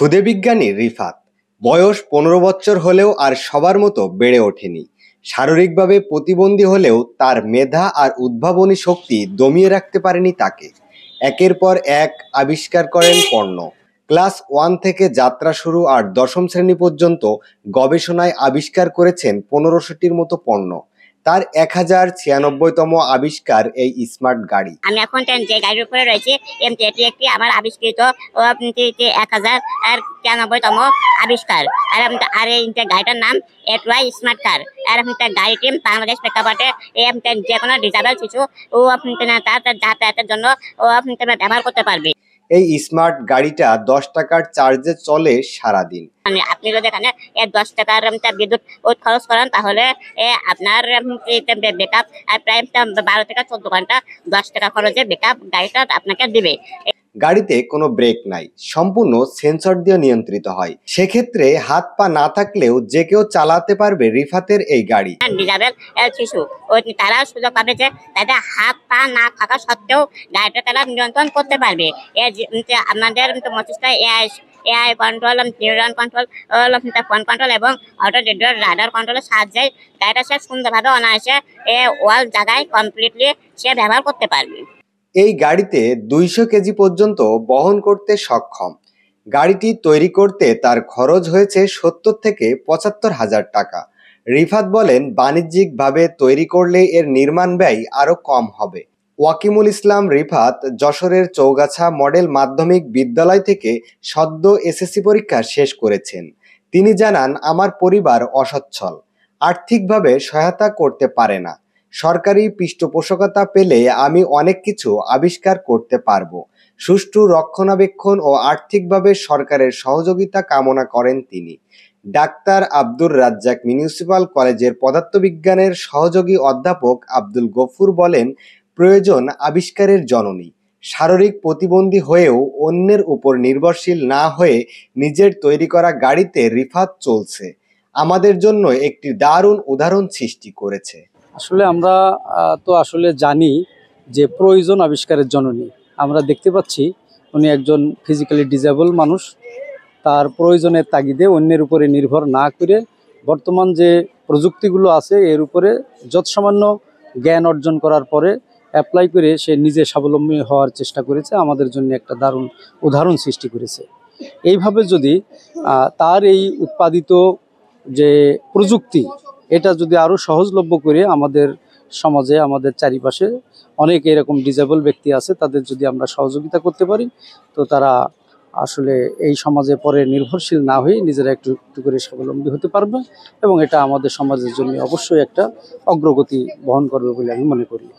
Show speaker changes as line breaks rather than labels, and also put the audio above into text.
ক্ষুদে বিজ্ঞানী রিফাত বয়স ১৫ বছর হলেও আর সবার মতো বেড়ে ওঠেনি। শারীরিকভাবে প্রতিবন্ধী হলেও তার মেধা আর উদ্ভাবনী শক্তি দমিয়ে রাখতে পারেনি তাকে। একের পর এক আবিষ্কার করেন পণ্য। ক্লাস 1 থেকে যাত্রা শুরু আর ১০ম শ্রেণী পর্যন্ত গবেষণায় আবিষ্কার করেছেন ১৫০০টির মতো পণ্য। তার ১০৯৬তম আবিষ্কার এই স্মার্ট গাড়ি।
আমি এখন যে গাড়ির উপরে রয়েছে এটি একটি আমার আবিষ্কৃত ১০৯৬তম আবিষ্কার। আর এই গাড়িটার নাম এটওয়াই স্মার্ট কার। আর গাড়িটি বাংলাদেশ প্রেক্ষাপটে যে কোনো ডিসেবল শিশু তার যাতায়াতের জন্য ব্যবহার করতে পারবে।
এই স্মার্ট গাড়িটা ১০ টাকার চার্জে চলে সারাদিন।
আপনি যদি এখানে ১০ টাকার বিদ্যুৎ খরচ করেন তাহলে আপনার বেকআপ প্রায় ১২ থেকে ১৪ ঘন্টা ১০ টাকা খরচে বেকআপ গাড়িটা আপনাকে দিবে।
গাড়িতে কোনো ব্রেক নাই, সম্পূর্ণ সেন্সর দিয়ে নিয়ন্ত্রিত হয়। সেক্ষেত্রে হাত পা না থাকলেও যে কেউ চালাতে পারবে রিফাতের এই গাড়ি।
ডিসেবল শিশু তারা সুযোগ পাবে যে তাদের হাত পা না থাকা সত্ত্বেও গাড়িটা তারা নিয়ন্ত্রণ করতে পারবে। আমাদের মস্তিষ্কে AI control, neuron control, phone control এবং অটো রাডার কন্ট্রোলের সাহায্যে গাড়িটা সে সুন্দরভাবে অনায়াসে ওয়াল জায়গায় কমপ্লিটলি সে ব্যবহার করতে পারবে।
এই গাড়িতে ২০০ কেজি পর্যন্ত বহন করতে সক্ষম। গাড়িটি তৈরি করতে তার খরচ হয়েছে ৭০ থেকে ৭৫ হাজার টাকা। রিফাত বলেন, বাণিজ্যিকভাবে তৈরি করলে এর নির্মাণ ব্যয় আরও কম হবে। ওয়াকিমুল ইসলাম রিফাত যশোরের চৌগাছা মডেল মাধ্যমিক বিদ্যালয় থেকে সদ্য এসএসসি পরীক্ষা শেষ করেছেন। তিনি জানান, আমার পরিবার অসচ্ছল, আর্থিকভাবে সহায়তা করতে পারে না। সরকারি পৃষ্ঠপোষকতা পেলে আমি অনেক কিছু আবিষ্কার করতে পারবো। সুষ্ঠু রক্ষণাবেক্ষণ ও আর্থিকভাবে সরকারের সহযোগিতা কামনা করেন তিনি। ডাক্তার আব্দুর রাজ্জাক মিউনিসিপাল কলেজের পদার্থবিজ্ঞানের সহযোগী অধ্যাপক আব্দুল গফুর বলেন, প্রয়োজন আবিষ্কারের জননী। শারীরিক প্রতিবন্ধী হয়েও অন্যের উপর নির্ভরশীল না হয়ে নিজের তৈরি করা গাড়িতে রিফাত চলছে। আমাদের জন্য একটি দারুণ উদাহরণ সৃষ্টি করেছে।
আসলে আমরা তো জানি যে প্রয়োজন আবিষ্কারের জননী। আমরা দেখতে পাচ্ছি উনি একজন ফিজিক্যালি ডিসেবল মানুষ। তার প্রয়োজনের তাগিদে অন্যের উপরে নির্ভর না করে বর্তমান যে প্রযুক্তিগুলো আছে এর উপরে যৎসামান্য জ্ঞান অর্জন করার পরে অ্যাপ্লাই করে সে নিজে স্বাবলম্বী হওয়ার চেষ্টা করেছে। আমাদের জন্য একটা দারুণ উদাহরণ সৃষ্টি করেছে। এইভাবে যদি তার এই উৎপাদিত যে প্রযুক্তি এটা যদি আরও সহজলভ্য করে আমাদের সমাজে, আমাদের চারিপাশে অনেক এরকম ডিসেবল ব্যক্তি আছে, তাদের যদি আমরা সহযোগিতা করতে পারি তো তারা আসলে এই সমাজে পরে নির্ভরশীল না হয়ে নিজেরা একটু একটু করে স্বাবলম্বী হতে পারবে এবং এটা আমাদের সমাজের জন্য অবশ্যই একটা অগ্রগতি বহন করবে বলে আমি মনে করি।